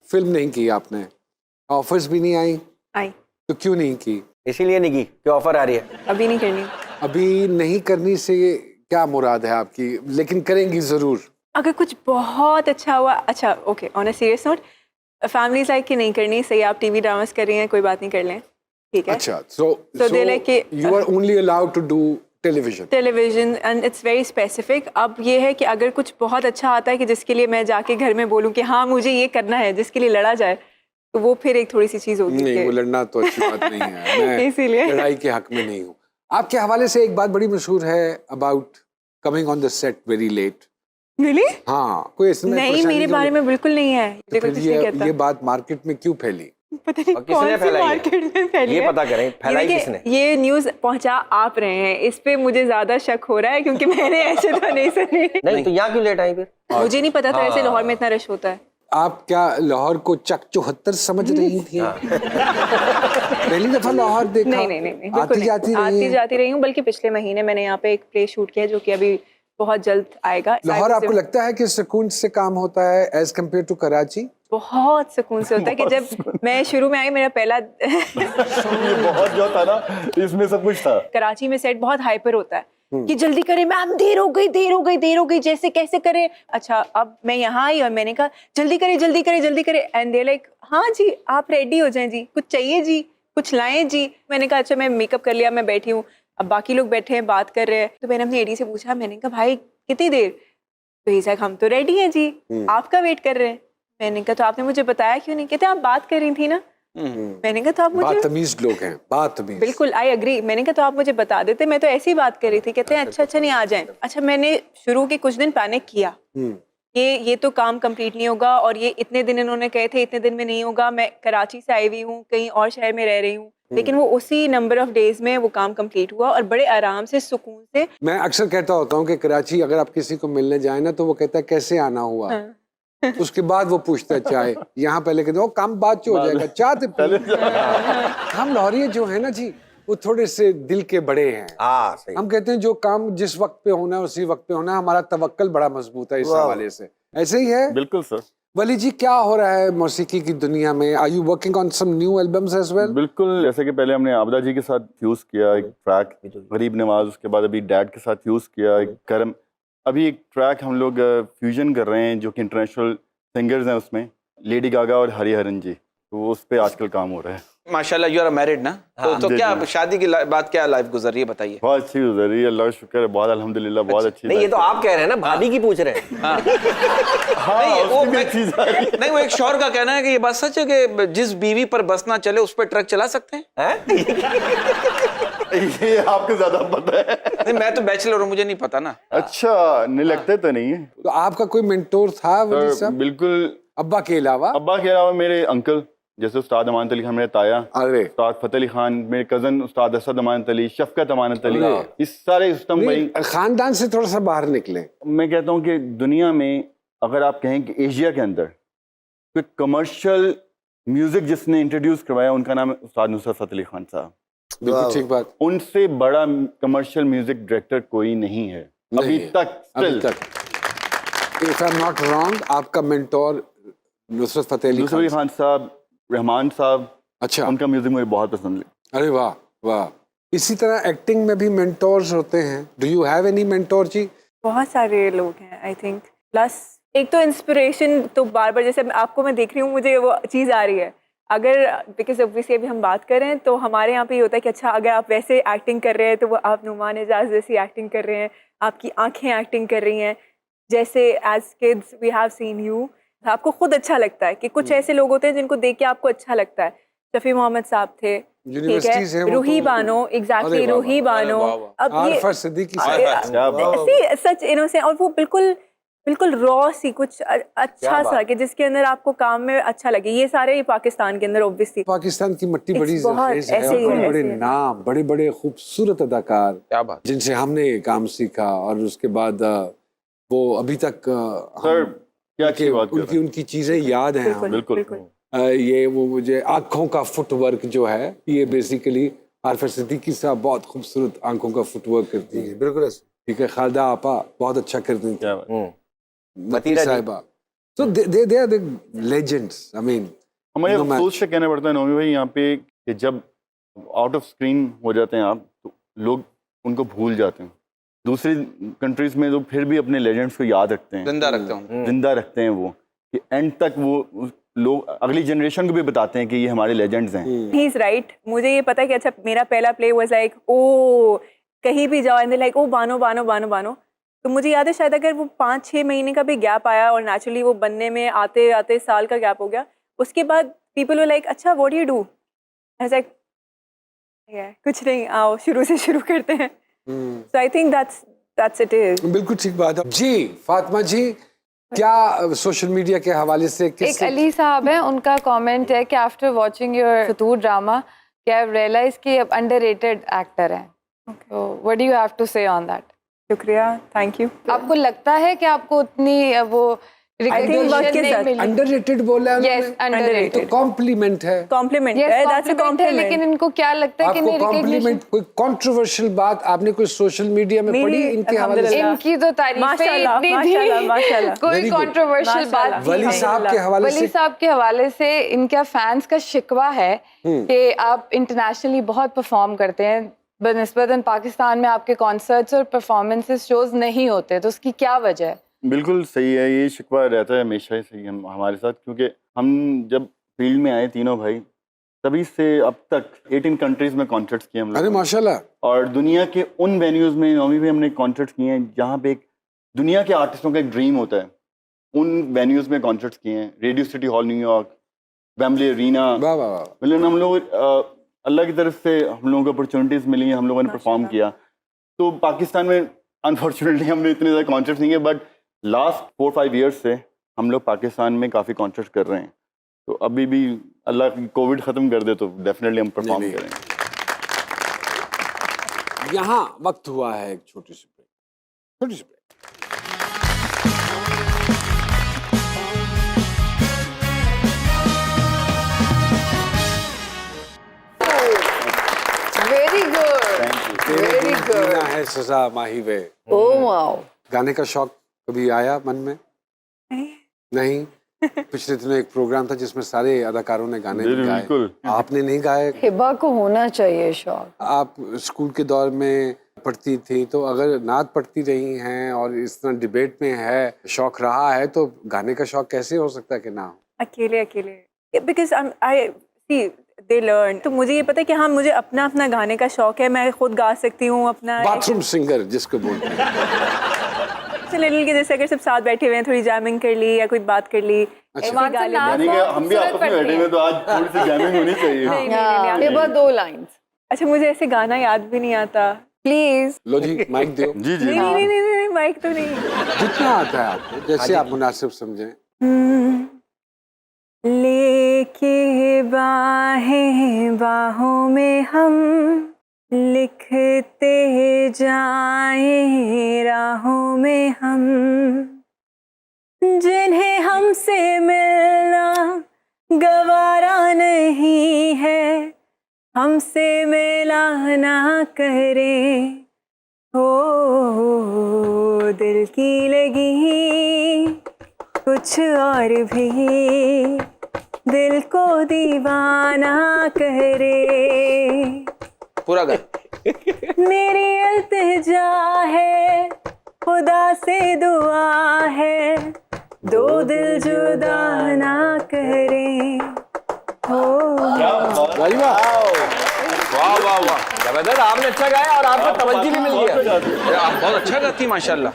Film नहीं की आपने, ऑफर्स भी नहीं आई, तो क्यों नहीं की? इसीलिए नहीं की कि ऑफर आ रही है। अभी नहीं करनी। अभी नहीं करनी से क्या मुराद है आपकी, लेकिन करेंगी जरूर? अगर कुछ बहुत अच्छा हुआ, अच्छा okay, on a serious note, family like की नहीं करनी, सही आप टीवी ड्रामास कर रही हैं, कोई बात नहीं, कर लें, ठीक है। अच्छा, so they like कि you are only allowed to do television and it's very specific. अब ये है कि अगर कुछ बहुत अच्छा आता है कि जिसके लिए मैं जाके घर में बोलूँ कि हाँ मुझे ये करना है, जिसके लिए लड़ा जाए, तो वो फिर एक थोड़ी सी चीज़ होती है। नहीं, वो लड़ना तो अच्छी बात नहीं है, मैं इसीलिए लड़ाई के हक में नहीं हूँ। आपके हवाले से एक बात बड़ी मशहूर है about coming on the set very late. Really? हाँ, कोई इसमें नहीं, मेरे बारे में बिल्कुल नहीं है, तो ये फिर कुछ नहीं कहता। ये बात मार्केट में क्यों फैली? पता नहीं और किसने कौन सी फैलाई है? मार्केट में फैली ये है। पता करें, फैलाई देखिए, किसने? ये न्यूज़ पहुंचा आप रहे हैं, इस पे मुझे ज्यादा शक हो रहा है क्योंकि मैंने ऐसे तो नहीं सुनी। नहीं तो यहाँ क्यों लेट आई फिर? मुझे नहीं पता था ऐसे लाहौर में इतना रश होता है। आप क्या लाहौर को चक 74 समझ रही थी? पहली दफा लाहौर देखा? नहीं, बिल्कुल आती नहीं। जाती रही आती हैं? जाती रही हूँ, बल्कि पिछले महीने मैंने यहाँ पे एक प्ले शूट किया जो कि अभी बहुत जल्द आएगा। लाहौर आपको लगता है कि सुकून से काम होता है एज कम्पेयर टू कराची? बहुत सुकून से होता है कि जब मैं शुरू में आई, मेरा पहला ये बहुत जो था ना, इसमें सब कुछ था। कराची में सेट बहुत हाइपर होता है कि जल्दी करें मैम, देर हो गई, जैसे कैसे करें। अच्छा, अब मैं यहाँ आई और मैंने कहा जल्दी करें एंड दे लाइक हाँ जी आप रेडी हो जाएं जी, कुछ चाहिए जी, कुछ लाएं जी। मैंने कहा अच्छा, मैं मेकअप कर लिया, मैं बैठी हूँ, अब बाकी लोग बैठे हैं बात कर रहे हैं। तो मैंने अपने एडी से पूछा, मैंने कहा भाई कितनी देर? तो ही हम तो रेडी हैं जी, आपका वेट कर रहे हैं। मैंने कहा तो आपने मुझे बताया क्यों नहीं? कहते आप बात कर रही थी ना। मैंने कहा तो आप मुझे, बातमीज लोग हैं, बातमीज। बिल्कुल आई एग्री। मैंने कहा तो आप मुझे बता देते, मैं तो ऐसी बात कर रही थी। कहते हैं अच्छा नहीं आ जाएं। अच्छा, मैंने शुरू के कुछ दिन पैनिक किया कि ये तो काम कंप्लीट नहीं होगा, और ये इतने दिन इन्होंने कहे थे इतने दिन में नहीं होगा। मैं कराची से आई हुई हूँ, कहीं और शहर में रह रही हूँ, लेकिन वो उसी नंबर ऑफ डेज में वो काम कंप्लीट हुआ और बड़े आराम से सुकून से। मैं अक्सर कहता होता हूँ कि कराची अगर आप किसी को मिलने जाए ना तो वो कहता है कैसे आना हुआ, उसके बाद वो पूछता है चाय। यहाँ पहले कहते हैं वो काम बाद में हो जाएगा, चाय तो पी। हम लाहौरी जो है ना जी, वो थोड़े से दिल के बड़े हैं। सही। हम कहते हैं जो काम जिस वक्त पे होना है उसी वक्त पे होना है। हमारा तवक्कल बड़ा मजबूत है इस हवाले से। ऐसे ही है बिल्कुल सर। वली जी, क्या हो रहा है मौसीकी की दुनिया में? Are you working on some new albums as well? बिल्कुल, जैसे कि पहले हमने आबदा जी के साथ फ्यूज किया एक ट्रैक, गरीब नवाज, उसके बाद अभी डैड के साथ फ्यूज किया एक करम। अभी एक ट्रैक हम लोग फ्यूजन कर रहे हैं जो कि इंटरनेशनल सिंगर्स हैं, उसमें लेडी गागा और हरिहरन जी, तो उस पे आजकल काम हो रहा है। माशाल्लाह यू आर मैरिड ना? तो जी, क्या जी। शादी के बाद क्या लाइफ गुजर रही है बताइए। बहुत अच्छी गुजर रही है, अल्लाह का शुक्र है, बहुत अल्हम्दुलिल्लाह, बहुत अच्छी। नहीं, ये तो आप कह रहे हैं ना, भाभी की पूछ रहे हैं। नहीं, वो नहीं, वो एक शौहर का कहना है कि ये बात सच है कि जिस बीवी पर बस ना चले उस पर ट्रक चला सकते हैं। ये आपको ज्यादा पता है। नहीं, मैं तो बैचलर हूँ, मुझे नहीं पता ना। अच्छा, नहीं लगते तो नहीं है। तो आपका कोई मेंटोर था वली साहब बिल्कुल, अब्बा के अलावा? अब्बा के अलावा मेरे अंकल जैसे उस्ताद अमानत अली खान, मेरे ताया अरे उस्ताद फतेह अली खान, मेरे कजन उस्ताद असद अमानत अली, शफकत अमानत अली, इस सारे उस्तम भाई। खानदान से थोड़ा सा बाहर निकले। मैं कहता हूँ कि दुनिया में अगर आप कहें कि एशिया के अंदर कोई कमर्शियल म्यूजिक जिसने इंट्रोड्यूस करवाया, उनका नाम है उस्ताद नुसरत फतेह अली खान साहब। बिल्कुल ठीक बात। उनसे बड़ा कमर्शियल म्यूजिक डायरेक्टर कोई नहीं है अभी तक। If I am not wrong, आपका मेंटोर नुसरत फतेह अली नुसरत अली खान साहब, रहमान साहब, अच्छा, उनका म्यूजिक मुझे बहुत पसंद है। अरे वाह वाह। इसी तरह एक्टिंग में भी मेंटोर्स होते हैं। Do you have any mentor जी? बहुत सारे लोग हैं आई थिंक। प्लस एक तो इंस्पिरेशन तो बार बार, जैसे आपको मैं देख रही हूँ, मुझे वो चीज़ आ रही है। अगर बिकॉज ऑब्वियसली अभी हम बात कर रहे हैं तो हमारे यहाँ पे ये होता है कि अच्छा अगर आप वैसे एक्टिंग कर रहे हैं तो वो आप नुमान एजाज जैसी एक्टिंग कर रहे हैं, आपकी आंखें एक्टिंग कर रही हैं, जैसे as kids we have seen you. आपको खुद अच्छा लगता है कि कुछ ऐसे लोग होते हैं जिनको देख के आपको अच्छा लगता है। शफी मोहम्मद साहब थे, ठीक है, रूही बानो, एग्जैक्टली रूही बानो, अब ये सच इनोसेंट, और वो बिल्कुल रॉ सी कुछ अच्छा सा कि जिसके अंदर आपको काम में अच्छा लगे। ये सारे पाकिस्तान के अंदर ऑब्वियसली, पाकिस्तान की मट्टी बड़ी ज़रख़ेज़ है, बड़े बड़े नाम, बड़े बड़े खूबसूरत अदाकार, क्या बात, जिनसे हमने काम सीखा और उसके बाद वो अभी तक उनकी चीजें याद हैं हमें। बिल्कुल। ये वो मुझे आंखों का फुटवर्क जो है, ये बेसिकली आरफा सिद्दीकी साहब बहुत खूबसूरत आंखों का फुटवर्क करती है। बिल्कुल ठीक है, खालदा आपा बहुत अच्छा करती थी, मतीरा साहिबा। So they are the legends. I mean, हमें no अफसोस से कहना पड़ता है नौमी भाई यहाँ पे कि जब आउट ऑफ स्क्रीन हो जाते हैं आप तो लोग उनको भूल जाते हैं। दूसरी कंट्रीज में तो फिर भी अपने लेजेंड्स को याद रखते हैं, जिंदा रखते हूँ। जिंदा रखते हैं वो, कि एंड तक वो लोग अगली जनरेशन को भी बताते हैं कि ये हमारे लेजेंड्स हैं। He is right. मुझे ये पता है कि अच्छा मेरा पहला प्ले वाज लाइक ओ कहीं भी जाओ and like oh Bano Bano Bano Bano. तो मुझे याद है शायद अगर वो 5-6 महीने का भी गैप आया और नेचुरली वो बनने में आते आते साल का गैप हो गया, उसके बाद पीपल वर लाइक अच्छा व्हाट डू यू डू, ऐसा कुछ नहीं, आओ शुरू से शुरू करते हैं। So I think that's it is. बिल्कुल ठीक बात है जी। फातिमा जी, क्या सोशल मीडिया के हवाले से एक अली साहब है, उनका कमेंट है कि after watching your Fitoor drama कि आई रियलाइज कि अब अंडररेटेड एक्टर हैं। तो what do you have to say on that? शुक्रिया, थैंक यू। आपको लगता है कि आपको उतनी वो recognition नहीं मिली? अंडररेटेड बोला है Yes, उन्होंने? underrated. तो कॉम्प्लीमेंट है। कॉम्प्लीमेंट Yes, है, दैट्स अ compliment है, लेकिन कॉम्प्लीमेंट। इनको क्या लगता है कि आपको नहीं recognition? कॉम्प्लीमेंट, कोई कंट्रोवर्शियल बात आपने कोई सोशल मीडिया में मेरी पढ़ी इनके हवाले से? अल्हम्दुलिल्लाह। इनकी तो तारीफें माशाल्लाह, इतनी माशाल्लाह, थी, माशाल्लाह। कोई Very good. कंट्रोवर्शियल बात माशाल्लाह। नहीं वली है। साहब के हवाले वली से साहब के हवाले से इनका फैंस का शिकवा है कि आप इंटरनेशनली बहुत परफॉर्म करते हैं, बनिस्बतन पाकिस्तान में आपके कॉन्सर्ट्स और परफॉर्मेंसेस शोज नहीं होते, तो उसकी क्या वजह है? बिल्कुल सही है, ये शिकवा रहता है हमेशा ही सही हमारे साथ, क्योंकि हम जब फील्ड में आए तीनों भाई तभी से अब तक 18 कंट्रीज में कॉन्सर्ट्स किए हम अरे लोग, माशाल्लाह। और दुनिया के उन वेन्यूज़ में नौमी भी हमने कॉन्सर्ट्स किए हैं जहाँ पे एक दुनिया के आर्टिस्टों का एक ड्रीम होता है, उन वेन्यूज़ में कॉन्सर्ट्स किए हैं। Radio city hall New York, Wembley arena, वाह वाह वाह। मतलब हम लोग अल्लाह की तरफ से हम लोगों को अपॉर्चुनिटीज़ मिली हैं, हम लोगों ने परफॉर्म किया। तो पाकिस्तान में अनफॉर्चुनेटली हमने इतने ज़्यादा कॉन्सर्ट्स नहीं किए, बट लास्ट 4-5 ईयर्स से हम लोग पाकिस्तान में काफ़ी कॉन्सर्ट्स कर रहे हैं। तो अभी भी अल्लाह कोविड ख़त्म कर दे तो डेफिनेटली हम परफॉर्म नहीं। करेंगे। यहाँ वक्त हुआ है एक छोटी सी ब्रेक, छोटी सी break. Very good, very good. जीना है सजा माही वे। Oh wow. गाने का शौक कभी आया मन में? नहीं। पिछले दिनों एक प्रोग्राम था जिसमें सारे अदाकारों ने गाने भी गाए, बिल्कुल। आपने नहीं गाए। हिबा को होना चाहिए शौक। आप स्कूल के दौर में पढ़ती थी, तो अगर नात पढ़ती रही हैं और इस तरह डिबेट में है, शौक रहा है, तो गाने का शौक कैसे हो सकता है कि ना हो? अकेले अकेले because I C they learn. तो मुझे ये पता है कि हाँ मुझे अपना अपना गाने का शौक है, मैं खुद गा सकती हूँ अपना। बाथरूम सिंगर जिसको बोलते हैं। लिटिल के जैसे अगर सब साथ बैठे हुए हैं, थोड़ी जैमिंग कर ली या कोई बात कर ली, ऐसे वहाँ से गा लिया। नाम यानी कि हम भी आपस में बैठे हुए तो आज थोड़ी सी जैमिंग होनी चाहिए। नहीं, हिबा 2 लाइंस अच्छा मुझे ऐसे गाना याद भी नहीं आता। प्लीज। लो जी माइक दो। जी जी। नहीं माइक तो नहीं। जितना आता है आपको, जैसे आप मुनासिब समझें। लेके बाहें बाहों में हम लिखते जाएं राहों में हम, जिन्हें हमसे मिलना गवारा नहीं है, हमसे मिला ना करें। हो दिल की लगी कुछ और भी, दिल को दीवाना करे। पूरा गा। मेरी इल्तिजा है, खुदा से दुआ है, दो दिल जुदा ना करे। हो वाह वाह वाह वाह, जबरदस्त, आपने अच्छा गाया और आपको तवज्जो भी मिल गया। आप बहुत अच्छा गाती हैं माशाल्लाह।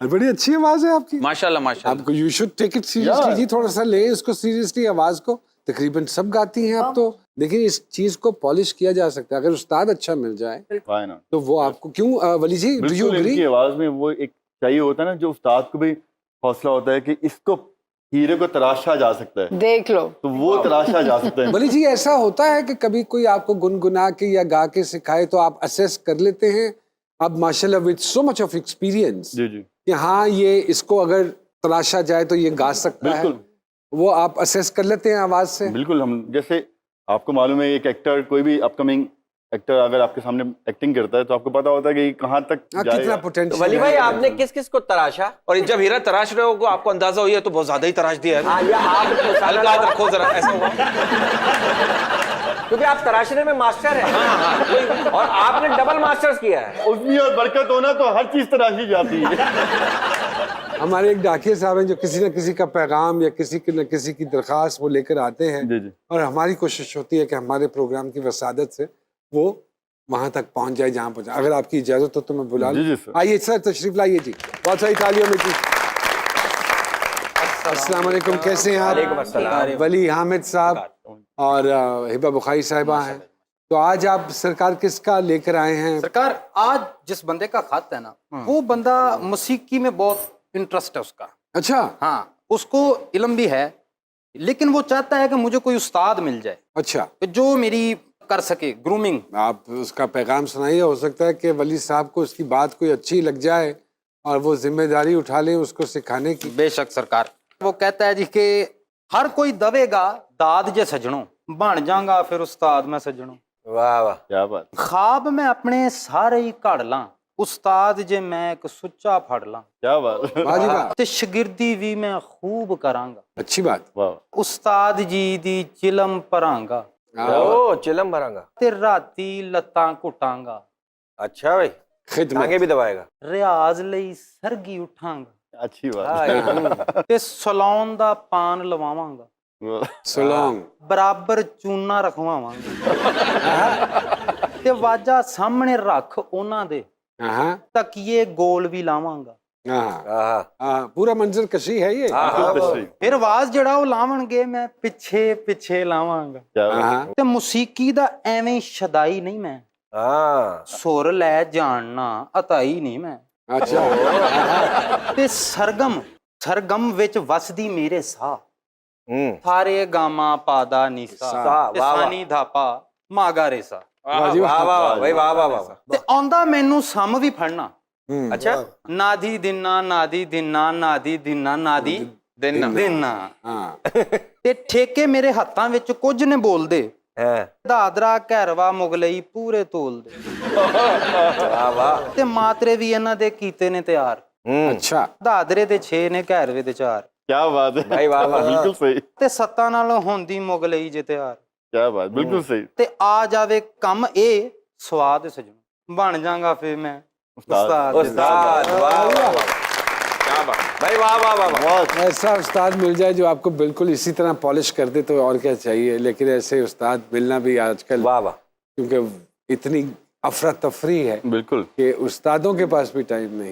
बड़ी अच्छी आवाज है आपकी। माशाल्लाह माशाल्लाह। आपको you should take it seriously जी, थोड़ा सा लें इसको सीरियसली आवाज को। तकरीबन सब गाती हैं अब तो, लेकिन इस चीज को पॉलिश किया जा सकता है अगर उस्ताद अच्छा मिल जाए Why not? तो वो आपको क्यों वली जी, डू यू बिल्कुल, एग्री? इनकी आवाज में वो एक चाहिए होता है ना, जो उस्ताद को भी हौसला होता है कि इसको हीरे को तराशा जा सकता है, देख लो। तो वो तराशा जा सकता है। वली जी, ऐसा होता है कि कभी कोई आपको गुनगुना के या गा के सिखाए तो आप असेस कर लेते हैं अब माशाल्लाह with so much of experience जी जी कि हाँ ये इसको अगर तराशा जाए तो ये गा सकता है, बिल्कुल। वो आप असेस कर लेते हैं आवाज से? बिल्कुल। हम जैसे आपको मालूम है एक एक्टर, कोई भी अपकमिंग एक्टर अगर आपके सामने एक्टिंग करता है तो आपको पता होता है कि कहाँ तक हाँ, कितना जाएगा। पोटेंशियल वली भाई आपने किस किस को तराशा? और जब हीरा तराश रहे हो आपको अंदाजा हुई है तो बहुत ज्यादा ही तराश दिया है। हाँ, या आप हल्का हाथ रखो जरा, ऐसा हुआ। क्योंकि आप तराशने में मास्टर हैं और आपने डबल मास्टर्स किया है। उसमें और बरकत होना तो हर चीज तराशी जाती है। हमारे एक डाकिया साहब हैं जो किसी न किसी का पैगाम या किसी न किसी की दरख्वास्त वो लेकर आते हैं जी जी। और हमारी कोशिश होती है कि हमारे प्रोग्राम की वसादत से वो वहां तक पहुंच जाए जहां पहुंचे। अगर आपकी इजाजत हो तो मैं बुला जी, जी, लूं। सर। आइए सर, तशरीफ लाइए जी। बहुत सारी तालियों में जी। अस्सलाम वालेकुम, कैसे हैं वालेकुम आप? अस्सलाम। वली हामिद साहब और हिबा बुखारी साहिबा हैं। तो आज आप सरकार किसका लेकर आए हैं? सरकार, आज जिस बंदे का खत है ना, वो बंदा मौसीकी में बहुत इंटरेस्ट है उसका। अच्छा हाँ, उसको इल्म भी है, लेकिन वो चाहता है कि मुझे कोई उस्ताद मिल जाए अच्छा, कि जो मेरी कर सके ग्रूमिंग। आप उसका पैगाम सुनाइए। हो सकता है कि वली साहब को उसकी बात कोई अच्छी लग जाए और वो जिम्मेदारी उठा लें उसको सिखाने की। बेशक सरकार। वो कहता है जी कि हर कोई दवेगा दाद जे सजनों, बन जाऊंगा फिर उस्ताद मैं सजनों। वाह वाह। क्या बात। खाब मैं अपने सारे ही घड़ ला, उस्ताद जे मैं एक सुच्चा फड़ ला, क्या बात। वाह जी वाह, ते शगिर्दी भी मैं खूब करांगा, अच्छी बात। वाह। उस्ताद जी दी चिलम परांगा, ओ चिलम भरांगा। ते राती लत्तां घुटांगा, अच्छा भाई, खिदमत। टांगे भी दबाएगा। रियाज लई सरगी उठांगा, अच्छी बात। ते सलाउन दा पान लवावांगा, सलोंग। बराबर चूना रखवावांगा, ते वाजा सामने रख ਉਹਨਾਂ ਦੇ हाँ तकिए गोल भी लावांगा। हाँ आहा। हाँ, पूरा मंजर कशी है ये। ਫਿਰ ਆਵਾਜ਼ ਜਿਹੜਾ ਉਹ ਲਾਵਣਗੇ ਮੈਂ ਪਿੱਛੇ ਪਿੱਛੇ ਲਾਵਾਂਗਾ, क्या बात। हाँ ਤੇ ਮੌਸੀਕੀ ਦਾ ਐਵੇਂ ਸ਼ਦਾਈ ਨਹੀਂ ਮੈਂ, हाँ। ਸੁਰ ਲੈ ਜਾਣਨਾ ਅਤਾਈ ਨਹੀਂ ਮੈਂ, अच्छा ਤੇ ਸਰਗਮ ਵਿੱਚ ਵਸਦੀ ਮੇਰੇ ਸਾਹ, हम्म। ਥਾਰੇ ਗਾਮਾ ਪਾਦਾ ਨੀਸਾ, सा। ਤੇ ਵਾਹ ਵਾਹ। ਸਾਨੀ ਧਾਪਾ ਮਾਗਾ ਰੇਸਾ, वाह जी वाह वाह। वाह भाई, वाह वाह वाह। ਤੇ ਆਉਂਦਾ ਮੈਨੂੰ ਸਮ ਵੀ ਫੜਨਾ, अच्छा। ਨਾਦੀ ਦਿਨਾ ਨਾਦੀ ਦਿਨਾ ਨਾਦੀ ਦਿਨਾ ਨਾਦੀ ਦਿਨਾ, हाँ ਤੇ ਠੇਕੇ ਮੇਰੇ ਹੱਥਾਂ ਵਿੱਚ ਕੁਝ ਨੇ ਬੋਲਦੇ, हैं। ਦਾਦਰਾ ਘੈਰਵਾ ਮੁਗਲਈ ਪੂਰੇ ਤੋਲਦੇ, वाह वाह। ਤੇ ਮਾਤਰੇ ਵੀ ਇਹਨਾਂ ਦੇ ਕੀਤੇ ਨੇ ਤਿਆਰ, हम्म। अच्छा ਦਾਦਰੇ ਦੇ 6 ਨੇ ਘੈਰਵੇ ਦੇ 4, क्या बात है भाई वाह वाह। बिल्कुल सही। ਤੇ ਸੱਤਾਂ ਨਾਲ ਹੁੰਦੀ ਮੁਗਲਈ ਜੇ ਤਿਆਰ, क्या बात, बिल्कुल सही। ਤੇ ਆ ਜਾਵੇ ਕੰਮ ਇਹ ਸਵਾਦ ਸਜਣੋ, ਬਣ ਜਾਗਾ ਫੇ ਮੈਂ ਉਸਤਾਦ। उस्ताद, वाह वाह वाह। क्या बात भाई, वाह वाह वाह वाह। बहुत। ऐसा उस्ताद मिल जाए जो आपको बिल्कुल इसी तरह पॉलिश कर दे तो और क्या चाहिए। लेकिन ऐसे उस्ताद मिलना भी आजकल, वाह वाह। क्योंकि इतनी अफरा तफरी है बिल्कुल। कि उस्तादों के पास भी टाइम नहीं।